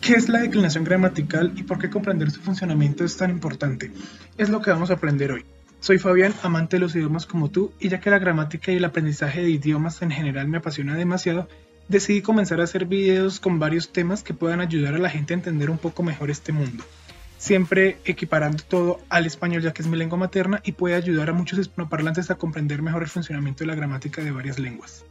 ¿Qué es la declinación gramatical y por qué comprender su funcionamiento es tan importante? Es lo que vamos a aprender hoy. Soy Fabián, amante de los idiomas como tú, y ya que la gramática y el aprendizaje de idiomas en general me apasiona demasiado, decidí comenzar a hacer videos con varios temas que puedan ayudar a la gente a entender un poco mejor este mundo. Siempre equiparando todo al español, ya que es mi lengua materna y puede ayudar a muchos hispanoparlantes a comprender mejor el funcionamiento de la gramática de varias lenguas.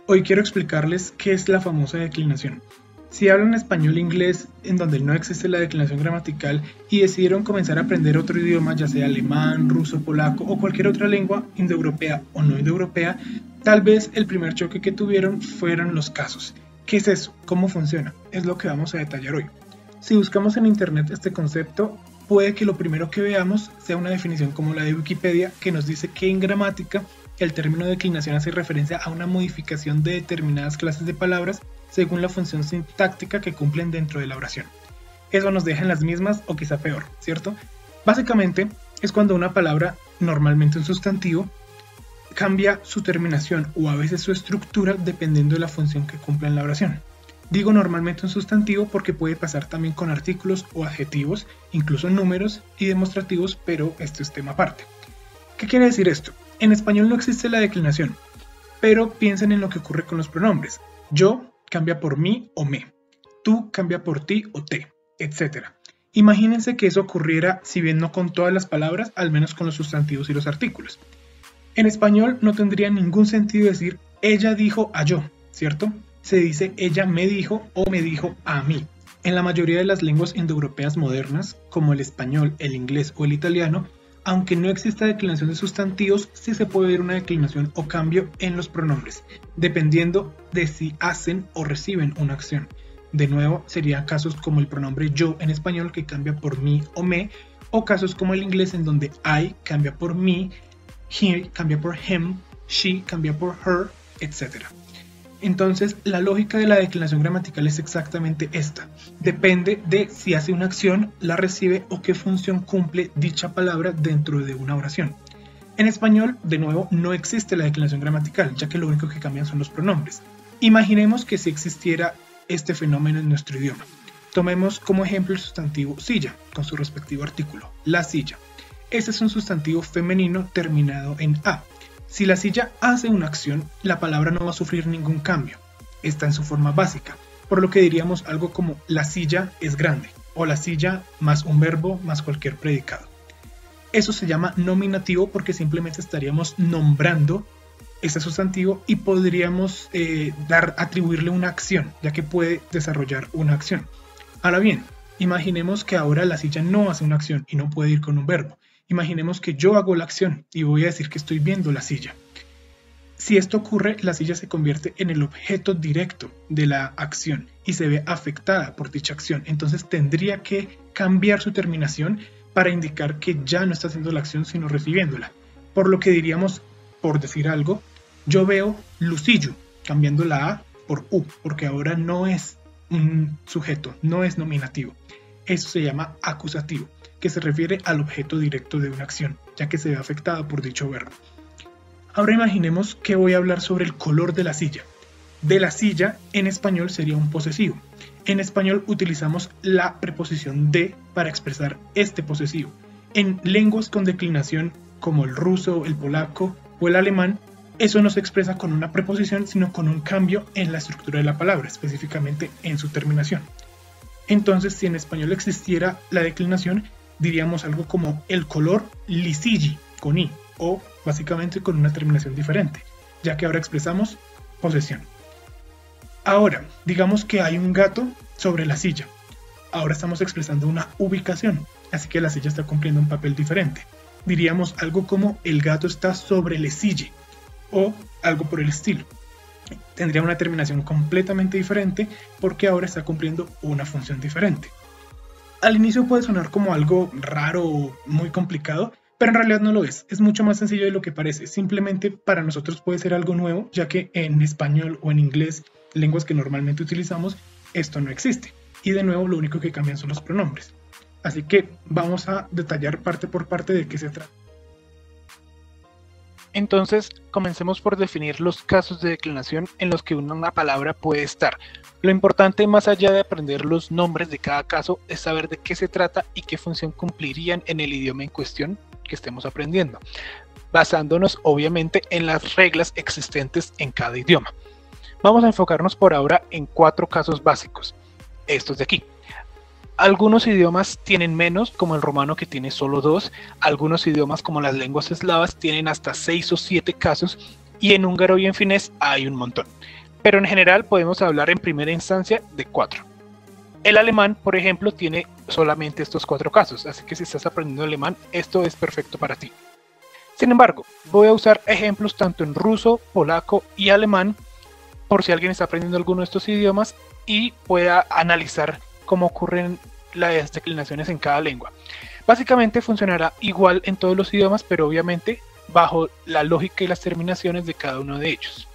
Hoy quiero explicarles qué es la famosa declinación. Si hablan español e inglés en donde no existe la declinación gramatical y decidieron comenzar a aprender otro idioma, ya sea alemán, ruso, polaco o cualquier otra lengua indoeuropea o no indoeuropea, tal vez el primer choque que tuvieron fueron los casos. ¿Qué es eso? ¿Cómo funciona? Es lo que vamos a detallar hoy. Si buscamos en internet este concepto, puede que lo primero que veamos sea una definición como la de Wikipedia, que nos dice que en gramática el término declinación hace referencia a una modificación de determinadas clases de palabras según la función sintáctica que cumplen dentro de la oración. Eso nos deja en las mismas o quizá peor, ¿cierto? Básicamente es cuando una palabra, normalmente un sustantivo, cambia su terminación o a veces su estructura dependiendo de la función que cumple en la oración. Digo normalmente un sustantivo porque puede pasar también con artículos o adjetivos, incluso números y demostrativos, pero esto es tema aparte. ¿Qué quiere decir esto? En español no existe la declinación, pero piensen en lo que ocurre con los pronombres. Yo cambia por mí o me, tú cambia por ti o te, etc. Imagínense que eso ocurriera, si bien no con todas las palabras, al menos con los sustantivos y los artículos. En español no tendría ningún sentido decir ella dijo a yo, ¿cierto? Se dice ella me dijo o me dijo a mí. En la mayoría de las lenguas indoeuropeas modernas, como el español, el inglés o el italiano, aunque no exista declinación de sustantivos, sí se puede ver una declinación o cambio en los pronombres, dependiendo de si hacen o reciben una acción. De nuevo, serían casos como el pronombre yo en español que cambia por mí o me, o casos como el inglés en donde I cambia por me, he cambia por him, she cambia por her, etc. Entonces, la lógica de la declinación gramatical es exactamente esta. Depende de si hace una acción, la recibe o qué función cumple dicha palabra dentro de una oración. En español, de nuevo, no existe la declinación gramatical, ya que lo único que cambian son los pronombres. Imaginemos que si existiera este fenómeno en nuestro idioma. Tomemos como ejemplo el sustantivo silla, con su respectivo artículo, la silla. Este es un sustantivo femenino terminado en A. Si la silla hace una acción, la palabra no va a sufrir ningún cambio. Está en su forma básica, por lo que diríamos algo como la silla es grande, o la silla más un verbo más cualquier predicado. Eso se llama nominativo porque simplemente estaríamos nombrando este sustantivo y podríamos atribuirle una acción, ya que puede desarrollar una acción. Ahora bien, imaginemos que ahora la silla no hace una acción y no puede ir con un verbo. Imaginemos que yo hago la acción y voy a decir que estoy viendo la silla. Si esto ocurre, la silla se convierte en el objeto directo de la acción y se ve afectada por dicha acción. Entonces tendría que cambiar su terminación para indicar que ya no está haciendo la acción sino recibiéndola. Por lo que diríamos, por decir algo, yo veo Lucillo, cambiando la A por U, porque ahora no es un sujeto, no es nominativo. Eso se llama acusativo, que se refiere al objeto directo de una acción, ya que se ve afectada por dicho verbo. Ahora imaginemos que voy a hablar sobre el color de la silla. De la silla en español sería un posesivo. En español utilizamos la preposición de para expresar este posesivo. En lenguas con declinación como el ruso, el polaco o el alemán, eso no se expresa con una preposición, sino con un cambio en la estructura de la palabra, específicamente en su terminación. Entonces, si en español existiera la declinación, diríamos algo como el color lisilli, con i, o básicamente con una terminación diferente, ya que ahora expresamos posesión. Ahora, digamos que hay un gato sobre la silla. Ahora estamos expresando una ubicación, así que la silla está cumpliendo un papel diferente. Diríamos algo como el gato está sobre le sille, o algo por el estilo. Tendría una terminación completamente diferente porque ahora está cumpliendo una función diferente. Al inicio puede sonar como algo raro o muy complicado, pero en realidad no lo es. Es mucho más sencillo de lo que parece. Simplemente para nosotros puede ser algo nuevo, ya que en español o en inglés, lenguas que normalmente utilizamos, esto no existe. Y de nuevo lo único que cambian son los pronombres. Así que vamos a detallar parte por parte de qué se trata. Entonces, comencemos por definir los casos de declinación en los que una palabra puede estar. Lo importante, más allá de aprender los nombres de cada caso, es saber de qué se trata y qué función cumplirían en el idioma en cuestión que estemos aprendiendo, basándonos obviamente en las reglas existentes en cada idioma. Vamos a enfocarnos por ahora en 4 casos básicos, estos de aquí. Algunos idiomas tienen menos, como el romano que tiene solo 2, algunos idiomas como las lenguas eslavas tienen hasta 6 o 7 casos y en húngaro y en finés hay un montón. Pero en general podemos hablar en primera instancia de 4. El alemán, por ejemplo, tiene solamente estos 4 casos, así que si estás aprendiendo alemán, esto es perfecto para ti. Sin embargo, voy a usar ejemplos tanto en ruso, polaco y alemán, por si alguien está aprendiendo alguno de estos idiomas y pueda analizar cómo ocurren las declinaciones en cada lengua. Básicamente funcionará igual en todos los idiomas, pero obviamente bajo la lógica y las terminaciones de cada uno de ellos.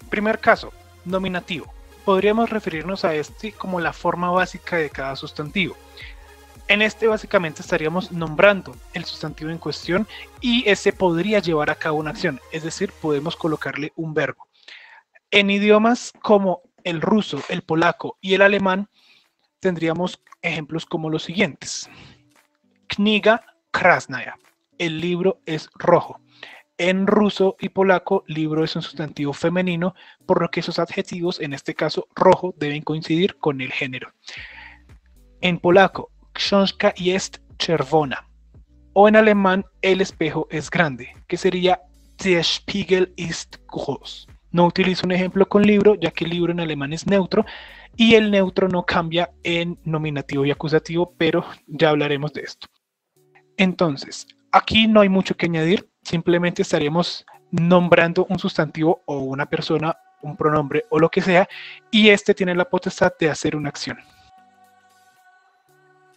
Primer caso, nominativo. Podríamos referirnos a este como la forma básica de cada sustantivo. En este básicamente estaríamos nombrando el sustantivo en cuestión y ese podría llevar a cabo una acción, es decir, podemos colocarle un verbo. En idiomas como el ruso, el polaco y el alemán tendríamos ejemplos como los siguientes. Kniga krasnaya, el libro es rojo. En ruso y polaco, libro es un sustantivo femenino, por lo que esos adjetivos, en este caso rojo, deben coincidir con el género. En polaco, książka jest czerwona. O en alemán, el espejo es grande, que sería der Spiegel ist groß. No utilizo un ejemplo con libro, ya que el libro en alemán es neutro, y el neutro no cambia en nominativo y acusativo, pero ya hablaremos de esto. Entonces, aquí no hay mucho que añadir, simplemente estaríamos nombrando un sustantivo o una persona, un pronombre o lo que sea, y este tiene la potestad de hacer una acción.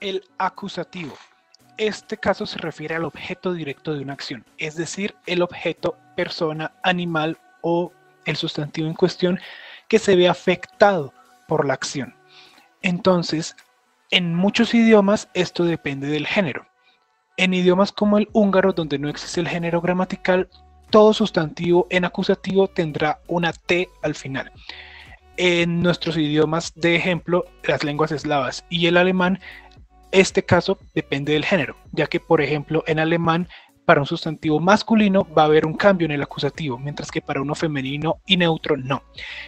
El acusativo. Este caso se refiere al objeto directo de una acción, es decir, el objeto, persona, animal o el sustantivo en cuestión que se ve afectado por la acción. Entonces, en muchos idiomas esto depende del género. En idiomas como el húngaro, donde no existe el género gramatical, todo sustantivo en acusativo tendrá una T al final. En nuestros idiomas de ejemplo, las lenguas eslavas y el alemán, este caso depende del género, ya que por ejemplo en alemán para un sustantivo masculino va a haber un cambio en el acusativo, mientras que para uno femenino y neutro no.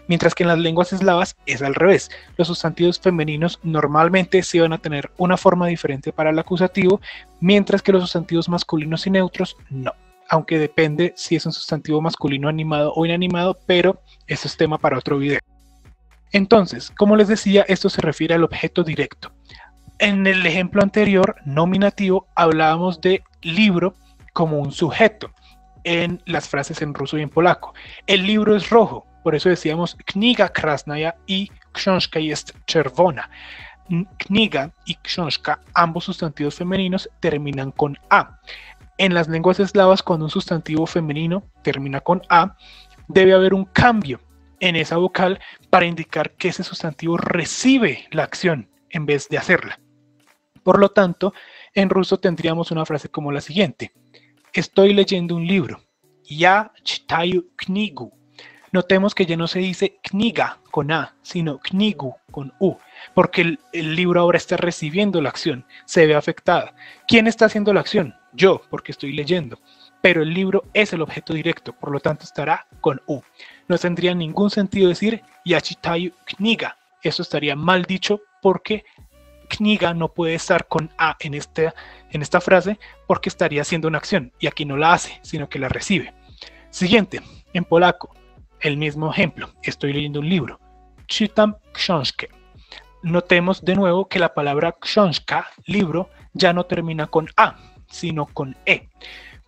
Mientras que en las lenguas eslavas es al revés. Los sustantivos femeninos normalmente sí van a tener una forma diferente para el acusativo, mientras que los sustantivos masculinos y neutros no. Aunque depende si es un sustantivo masculino animado o inanimado, pero eso es tema para otro video. Entonces, como les decía, esto se refiere al objeto directo. En el ejemplo anterior, nominativo, hablábamos de libro como un sujeto en las frases en ruso y en polaco. El libro es rojo, por eso decíamos Kniga krasnaya y książka jest czerwona. Kniga y książka, ambos sustantivos femeninos, terminan con A. En las lenguas eslavas, cuando un sustantivo femenino termina con A, debe haber un cambio en esa vocal para indicar que ese sustantivo recibe la acción en vez de hacerla. Por lo tanto, en ruso tendríamos una frase como la siguiente. Estoy leyendo un libro. Ya czytаю knigu. Notemos que ya no se dice kniga con A, sino knigu con U, porque el libro ahora está recibiendo la acción, se ve afectada. ¿Quién está haciendo la acción? Yo, porque estoy leyendo. Pero el libro es el objeto directo, por lo tanto estará con U. No tendría ningún sentido decir ya czytаю kniga. Eso estaría mal dicho porque kniga no puede estar con A en esta frase porque estaría haciendo una acción y aquí no la hace, sino que la recibe. Siguiente, en polaco, el mismo ejemplo. Estoy leyendo un libro. Czytam książkę. Notemos de nuevo que la palabra książka, libro, ya no termina con A, sino con E.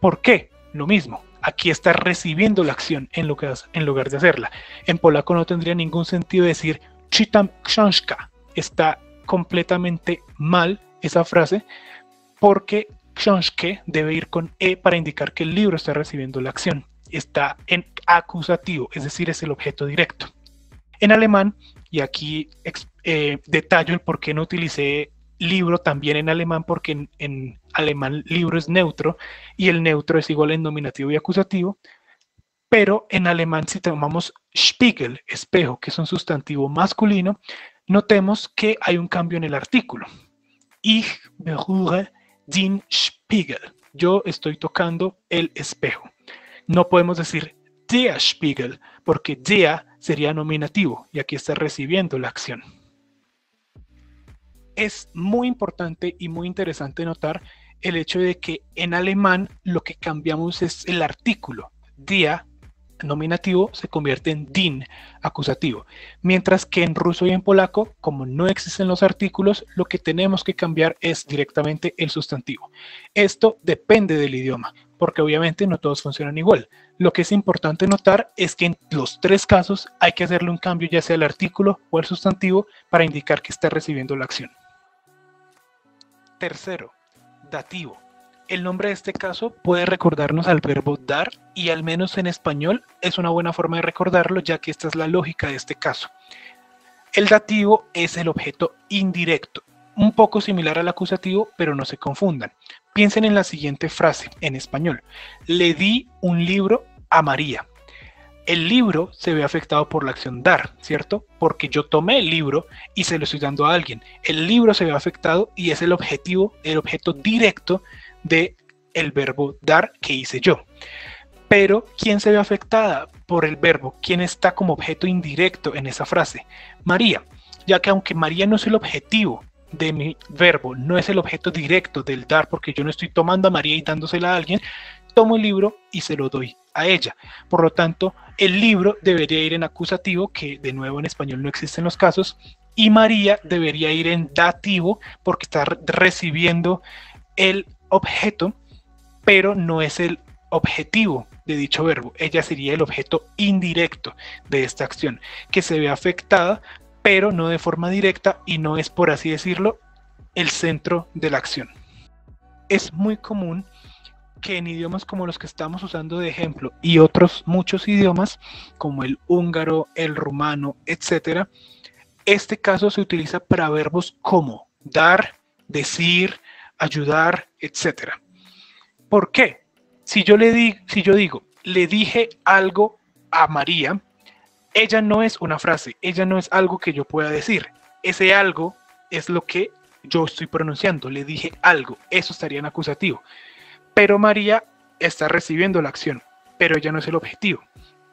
¿Por qué? Lo mismo. Aquí está recibiendo la acción en lugar de hacerla. En polaco no tendría ningún sentido decir czytam książkę. Está completamente mal esa frase porque książkę debe ir con E para indicar que el libro está recibiendo la acción. Está en acusativo, es decir, es el objeto directo. En alemán, y aquí detallo el por qué no utilicé libro también en alemán, porque en alemán libro es neutro y el neutro es igual en nominativo y acusativo. Pero en alemán, si tomamos Spiegel, espejo, que es un sustantivo masculino, notemos que hay un cambio en el artículo. Ich berühre den Spiegel. Yo estoy tocando el espejo. No podemos decir der Spiegel, porque der sería nominativo y aquí está recibiendo la acción. Es muy importante y muy interesante notar el hecho de que en alemán lo que cambiamos es el artículo. Der nominativo se convierte en din, acusativo, mientras que en ruso y en polaco, como no existen los artículos, lo que tenemos que cambiar es directamente el sustantivo. Esto depende del idioma, porque obviamente no todos funcionan igual. Lo que es importante notar es que en los tres casos hay que hacerle un cambio ya sea al artículo o al sustantivo para indicar que está recibiendo la acción. Tercero, dativo. El nombre de este caso puede recordarnos al verbo dar y al menos en español es una buena forma de recordarlo, ya que esta es la lógica de este caso. El dativo es el objeto indirecto, un poco similar al acusativo, pero no se confundan. Piensen en la siguiente frase en español. Le di un libro a María. El libro se ve afectado por la acción dar, ¿cierto? Porque yo tomé el libro y se lo estoy dando a alguien. El libro se ve afectado y es el objetivo, el objeto directo de el verbo dar que hice yo. Pero ¿quién se ve afectada por el verbo? ¿Quién está como objeto indirecto en esa frase? María, ya que aunque María no es el objetivo de mi verbo, no es el objeto directo del dar, porque yo no estoy tomando a María y dándosela a alguien, tomo el libro y se lo doy a ella. Por lo tanto, el libro debería ir en acusativo, que de nuevo en español no existen los casos, y María debería ir en dativo porque está recibiendo el objeto, pero no es el objetivo de dicho verbo. Ella sería el objeto indirecto de esta acción, que se ve afectada, pero no de forma directa y no es, por así decirlo, el centro de la acción. Es muy común que en idiomas como los que estamos usando de ejemplo y otros muchos idiomas, como el húngaro, el rumano, etc., este caso se utiliza para verbos como dar, decir, ayudar, etc. ¿Por qué? Si yo digo, le dije algo a María, ella no es una frase, ella no es algo que yo pueda decir. Ese algo es lo que yo estoy pronunciando, le dije algo, eso estaría en acusativo. Pero María está recibiendo la acción, pero ella no es el objetivo.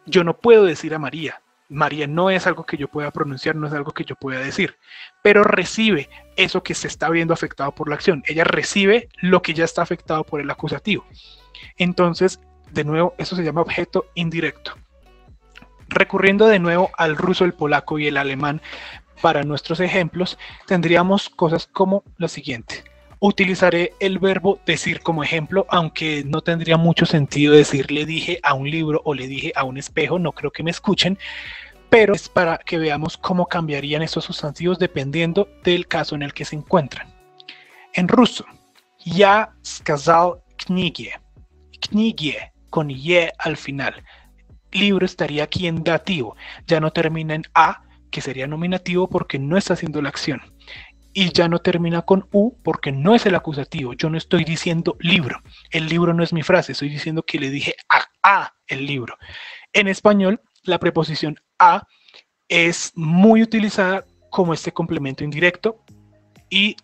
Yo no puedo decir a María. María no es algo que yo pueda pronunciar, no es algo que yo pueda decir, pero recibe eso que se está viendo afectado por la acción. Ella recibe lo que ya está afectado por el acusativo. Entonces, de nuevo, eso se llama objeto indirecto. Recurriendo de nuevo al ruso, el polaco y el alemán para nuestros ejemplos, tendríamos cosas como lo siguiente. Utilizaré el verbo decir como ejemplo, aunque no tendría mucho sentido decir le dije a un libro o le dije a un espejo, no creo que me escuchen, pero es para que veamos cómo cambiarían estos sustantivos dependiendo del caso en el que se encuentran. En ruso, ya сказал книге, книге con ye al final. Libro estaría aquí en dativo, ya no termina en a, que sería nominativo porque no está haciendo la acción. Y ya no termina con u porque no es el acusativo. Yo no estoy diciendo libro. El libro no es mi frase. Estoy diciendo que le dije a el libro. En español, la preposición a es muy utilizada como este complemento indirecto y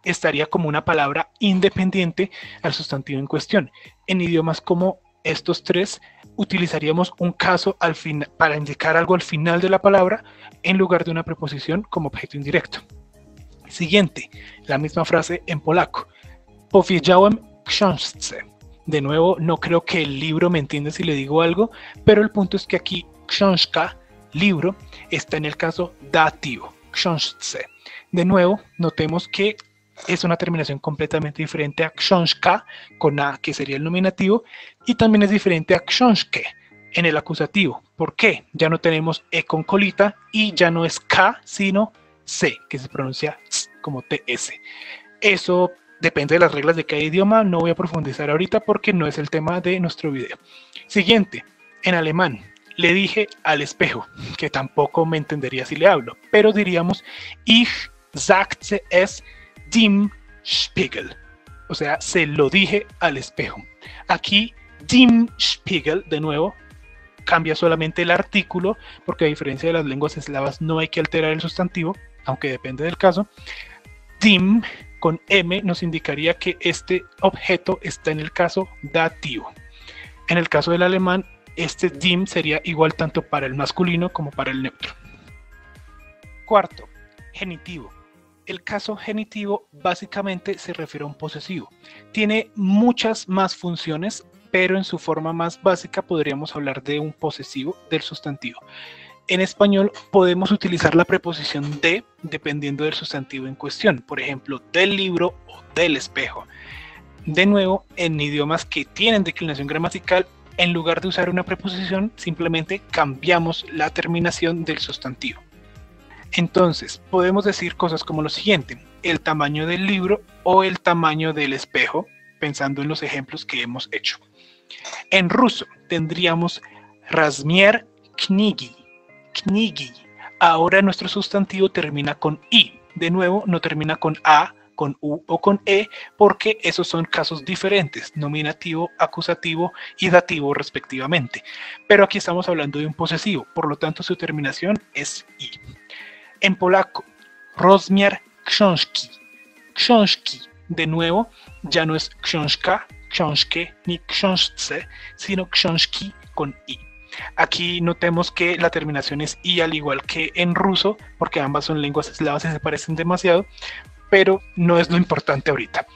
estaría como una palabra independiente al sustantivo en cuestión. En idiomas como estos tres, utilizaríamos un caso al final para indicar algo al final de la palabra en lugar de una preposición como objeto indirecto. Siguiente, la misma frase en polaco. Powiedziałem książce. De nuevo, no creo que el libro me entienda si le digo algo, pero el punto es que aquí książka, libro, está en el caso dativo, książce. De nuevo, notemos que es una terminación completamente diferente a książka, con a, que sería el nominativo, y también es diferente a książkę, en el acusativo. ¿Por qué? Ya no tenemos e con colita y ya no es k, sino c, que se pronuncia como ts. Eso depende de las reglas de cada idioma, no voy a profundizar ahorita porque no es el tema de nuestro video. Siguiente, en alemán, le dije al espejo, que tampoco me entendería si le hablo, pero diríamos, ich sagte es dem Spiegel. O sea, se lo dije al espejo. Aquí, dem Spiegel, de nuevo, cambia solamente el artículo, porque a diferencia de las lenguas eslavas no hay que alterar el sustantivo, aunque depende del caso. Dem con M nos indicaría que este objeto está en el caso dativo. En el caso del alemán, este dem sería igual tanto para el masculino como para el neutro. Cuarto, genitivo. El caso genitivo básicamente se refiere a un posesivo. Tiene muchas más funciones, pero en su forma más básica podríamos hablar de un posesivo del sustantivo. En español podemos utilizar la preposición de dependiendo del sustantivo en cuestión, por ejemplo, del libro o del espejo. De nuevo, en idiomas que tienen declinación gramatical, en lugar de usar una preposición, simplemente cambiamos la terminación del sustantivo. Entonces, podemos decir cosas como lo siguiente: el tamaño del libro o el tamaño del espejo, pensando en los ejemplos que hemos hecho. En ruso tendríamos razmier knigi. Knigi. Ahora nuestro sustantivo termina con i. De nuevo, no termina con a, con u o con e, porque esos son casos diferentes: nominativo, acusativo y dativo respectivamente. Pero aquí estamos hablando de un posesivo, por lo tanto su terminación es i. En polaco, rozmiar książki. Książki, de nuevo, ya no es książka, książkę ni książce, sino książki con i. Aquí notemos que la terminación es i al igual que en ruso, porque ambas son lenguas eslavas y se parecen demasiado, pero no es lo importante ahorita.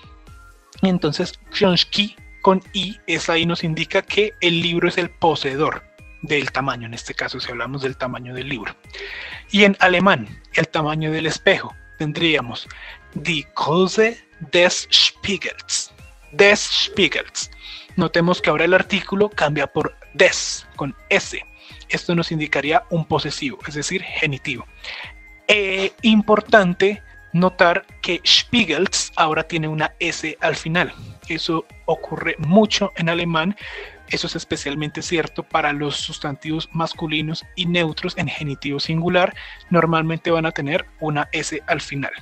Entonces, książki con i, esa ahí nos indica que el libro es el poseedor del tamaño, en este caso si hablamos del tamaño del libro. Y en alemán, el tamaño del espejo, tendríamos die Größe des Spiegels. Des Spiegels. Notemos que ahora el artículo cambia por des, con s. Esto nos indicaría un posesivo, es decir, genitivo. Importante notar que Spiegels ahora tiene una s al final. Eso ocurre mucho en alemán. Eso es especialmente cierto para los sustantivos masculinos y neutros en genitivo singular. Normalmente van a tener una S al final.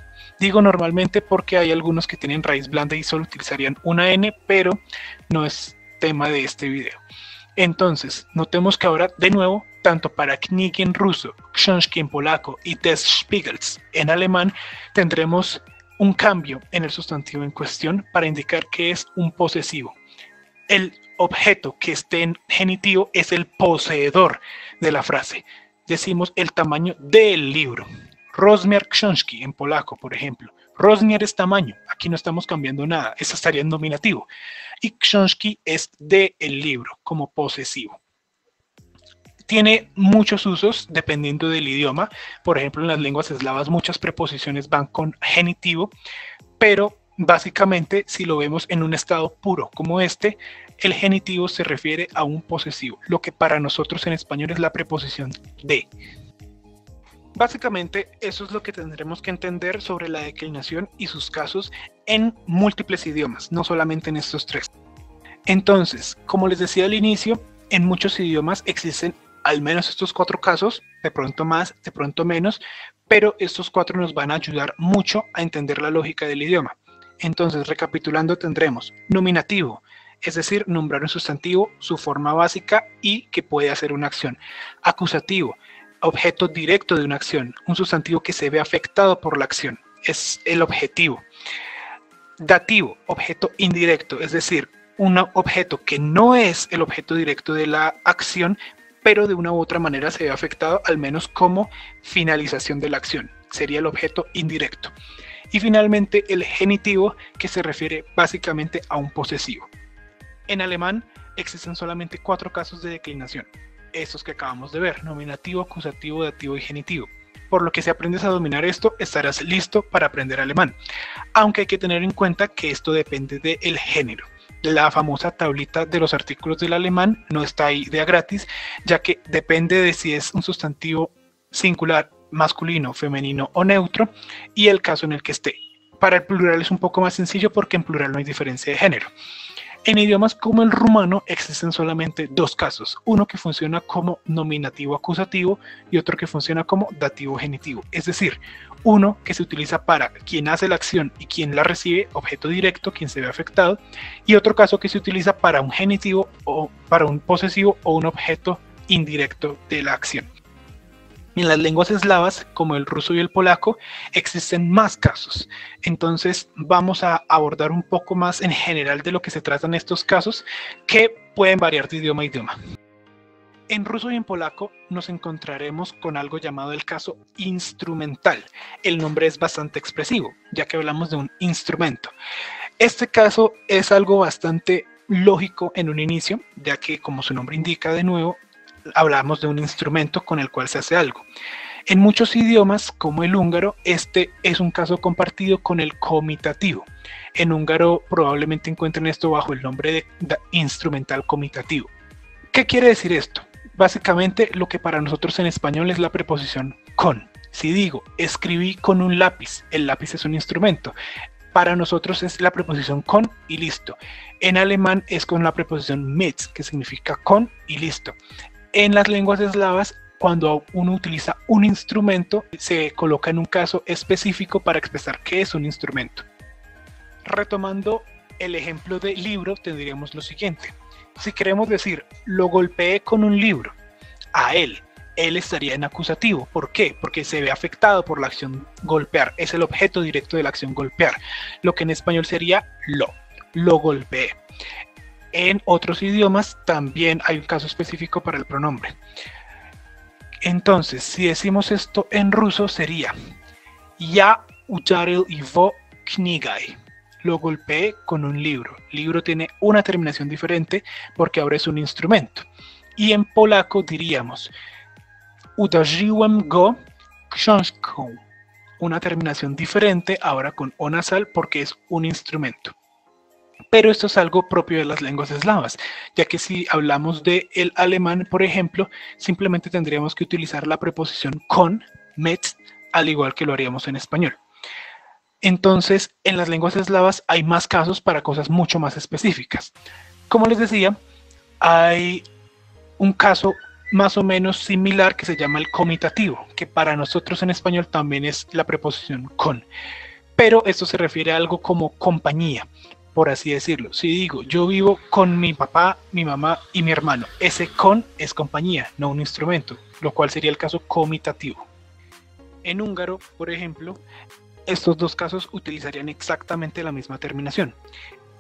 Digo normalmente porque hay algunos que tienen raíz blanda y solo utilizarían una N, pero no es tema de este video. Entonces, notemos que ahora, de nuevo, tanto para knigi en ruso, książki en polaco y des Spiegels en alemán, tendremos un cambio en el sustantivo en cuestión para indicar que es un posesivo. El objeto que esté en genitivo es el poseedor de la frase. Decimos el tamaño del libro. Rozmiar książki en polaco, por ejemplo. Rozmiar es tamaño. Aquí no estamos cambiando nada. Eso estaría en nominativo. Y książki es de el libro como posesivo. Tiene muchos usos dependiendo del idioma. Por ejemplo, en las lenguas eslavas muchas preposiciones van con genitivo, pero básicamente, si lo vemos en un estado puro como este, el genitivo se refiere a un posesivo, lo que para nosotros en español es la preposición de. Básicamente, eso es lo que tendremos que entender sobre la declinación y sus casos en múltiples idiomas, no solamente en estos tres. Entonces, como les decía al inicio, en muchos idiomas existen al menos estos 4 casos, de pronto más, de pronto menos, pero estos 4 nos van a ayudar mucho a entender la lógica del idioma. Entonces, recapitulando, tendremos nominativo, es decir, nombrar un sustantivo, su forma básica y que puede hacer una acción. Acusativo, objeto directo de una acción, un sustantivo que se ve afectado por la acción, es el objetivo. Dativo, objeto indirecto, es decir, un objeto que no es el objeto directo de la acción, pero de una u otra manera se ve afectado, al menos como finalización de la acción, sería el objeto indirecto. Y finalmente el genitivo, que se refiere básicamente a un posesivo. En alemán existen solamente 4 casos de declinación, estos que acabamos de ver: nominativo, acusativo, dativo y genitivo. Por lo que si aprendes a dominar esto, estarás listo para aprender alemán. Aunque hay que tener en cuenta que esto depende del género. La famosa tablita de los artículos del alemán no está ahí de a gratis, ya que depende de si es un sustantivo singular, masculino, femenino o neutro, y el caso en el que esté. Para el plural es un poco más sencillo porque en plural no hay diferencia de género. En idiomas como el rumano existen solamente dos casos, uno que funciona como nominativo acusativo y otro que funciona como dativo genitivo, es decir, uno que se utiliza para quien hace la acción y quien la recibe, objeto directo, quien se ve afectado, y otro caso que se utiliza para un genitivo o para un posesivo o un objeto indirecto de la acción. En las lenguas eslavas, como el ruso y el polaco, existen más casos. Entonces vamos a abordar un poco más en general de lo que se tratan estos casos, que pueden variar de idioma a idioma. En ruso y en polaco nos encontraremos con algo llamado el caso instrumental. El nombre es bastante expresivo, ya que hablamos de un instrumento. Este caso es algo bastante lógico en un inicio, ya que, como su nombre indica de nuevo, hablamos de un instrumento con el cual se hace algo. En muchos idiomas, como el húngaro, este es un caso compartido con el comitativo. En húngaro probablemente encuentren esto bajo el nombre de instrumental comitativo. ¿Qué quiere decir esto? Básicamente lo que para nosotros en español es la preposición con. Si digo, escribí con un lápiz, el lápiz es un instrumento. Para nosotros es la preposición con y listo. En alemán es con la preposición mit, que significa con y listo. En las lenguas eslavas, cuando uno utiliza un instrumento, se coloca en un caso específico para expresar qué es un instrumento. Retomando el ejemplo de libro, tendríamos lo siguiente. Si queremos decir, lo golpeé con un libro, a él estaría en acusativo. ¿Por qué? Porque se ve afectado por la acción golpear. Es el objeto directo de la acción golpear. Lo que en español sería lo golpeé. En otros idiomas también hay un caso específico para el pronombre. Entonces, si decimos esto en ruso sería Ya udaril его книгой. Lo golpeé con un libro. Libro tiene una terminación diferente porque ahora es un instrumento. Y en polaco diríamos Uderzyłem go książką. Una terminación diferente ahora con o nasal porque es un instrumento. Pero esto es algo propio de las lenguas eslavas, ya que si hablamos del alemán, por ejemplo, simplemente tendríamos que utilizar la preposición con, met, al igual que lo haríamos en español. Entonces, en las lenguas eslavas hay más casos para cosas mucho más específicas. Como les decía, hay un caso más o menos similar que se llama el comitativo, que para nosotros en español también es la preposición con. Pero esto se refiere a algo como compañía, por así decirlo. Si digo, yo vivo con mi papá, mi mamá y mi hermano, ese con es compañía, no un instrumento, lo cual sería el caso comitativo. En húngaro, por ejemplo, estos dos casos utilizarían exactamente la misma terminación.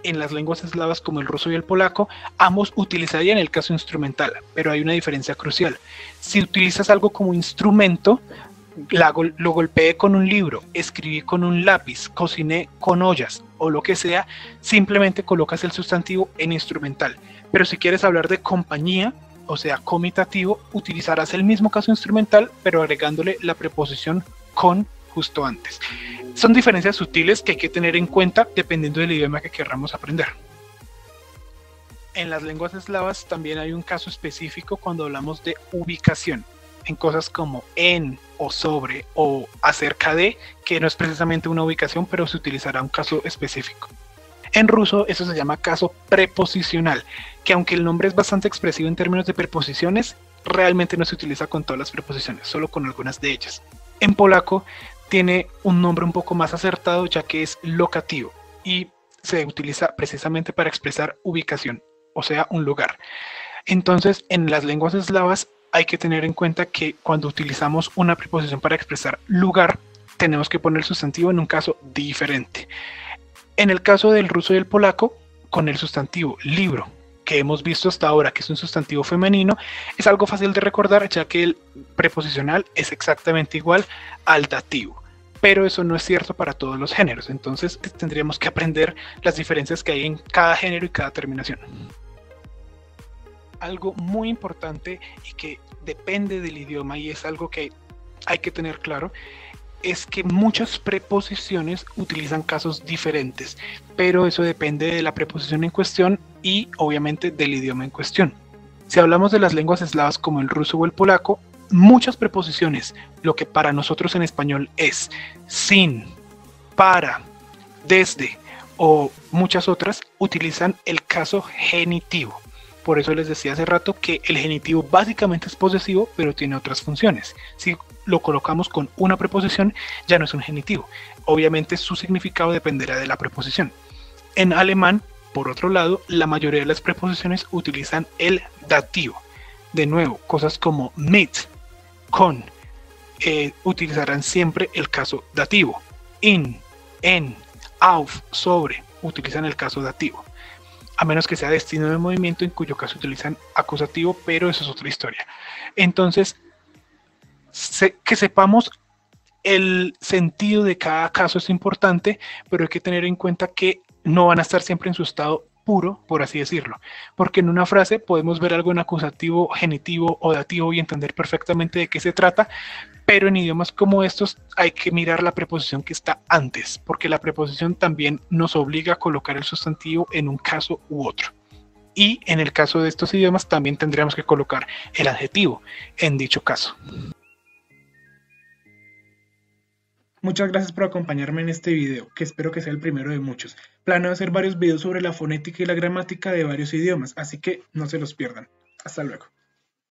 En las lenguas eslavas como el ruso y el polaco, ambos utilizarían el caso instrumental, pero hay una diferencia crucial. Si utilizas algo como instrumento, lo golpeé con un libro, escribí con un lápiz, cociné con ollas o lo que sea, simplemente colocas el sustantivo en instrumental. Pero si quieres hablar de compañía, o sea, comitativo, utilizarás el mismo caso instrumental, pero agregándole la preposición con justo antes. Son diferencias sutiles que hay que tener en cuenta dependiendo del idioma que queramos aprender. En las lenguas eslavas también hay un caso específico cuando hablamos de ubicación, en cosas como en o sobre o acerca de, que no es precisamente una ubicación, pero se utilizará un caso específico. En ruso eso se llama caso preposicional, que aunque el nombre es bastante expresivo en términos de preposiciones, realmente no se utiliza con todas las preposiciones, solo con algunas de ellas. En polaco tiene un nombre un poco más acertado, ya que es locativo y se utiliza precisamente para expresar ubicación, o sea, un lugar. Entonces, en las lenguas eslavas hay que tener en cuenta que cuando utilizamos una preposición para expresar lugar, tenemos que poner el sustantivo en un caso diferente. En el caso del ruso y el polaco, con el sustantivo libro, que hemos visto hasta ahora que es un sustantivo femenino, es algo fácil de recordar, ya que el preposicional es exactamente igual al dativo. Pero eso no es cierto para todos los géneros, entonces tendríamos que aprender las diferencias que hay en cada género y cada terminación. Algo muy importante y que depende del idioma y es algo que hay que tener claro, es que muchas preposiciones utilizan casos diferentes, pero eso depende de la preposición en cuestión y obviamente del idioma en cuestión. Si hablamos de las lenguas eslavas como el ruso o el polaco, muchas preposiciones, lo que para nosotros en español es sin, para, desde o muchas otras utilizan el caso genitivo. Por eso les decía hace rato que el genitivo básicamente es posesivo, pero tiene otras funciones. Si lo colocamos con una preposición, ya no es un genitivo. Obviamente su significado dependerá de la preposición. En alemán, por otro lado, la mayoría de las preposiciones utilizan el dativo. De nuevo, cosas como mit, con, utilizarán siempre el caso dativo. In, en, auf, sobre, utilizan el caso dativo. A menos que sea destino de movimiento, en cuyo caso utilizan acusativo, pero eso es otra historia. Entonces, que sepamos el sentido de cada caso es importante, pero hay que tener en cuenta que no van a estar siempre en su estado puro, por así decirlo, porque en una frase podemos ver algo en acusativo, genitivo o dativo y entender perfectamente de qué se trata, pero en idiomas como estos hay que mirar la preposición que está antes, porque la preposición también nos obliga a colocar el sustantivo en un caso u otro. Y en el caso de estos idiomas también tendríamos que colocar el adjetivo en dicho caso. Muchas gracias por acompañarme en este video, que espero que sea el primero de muchos. Planeo hacer varios videos sobre la fonética y la gramática de varios idiomas, así que no se los pierdan. Hasta luego.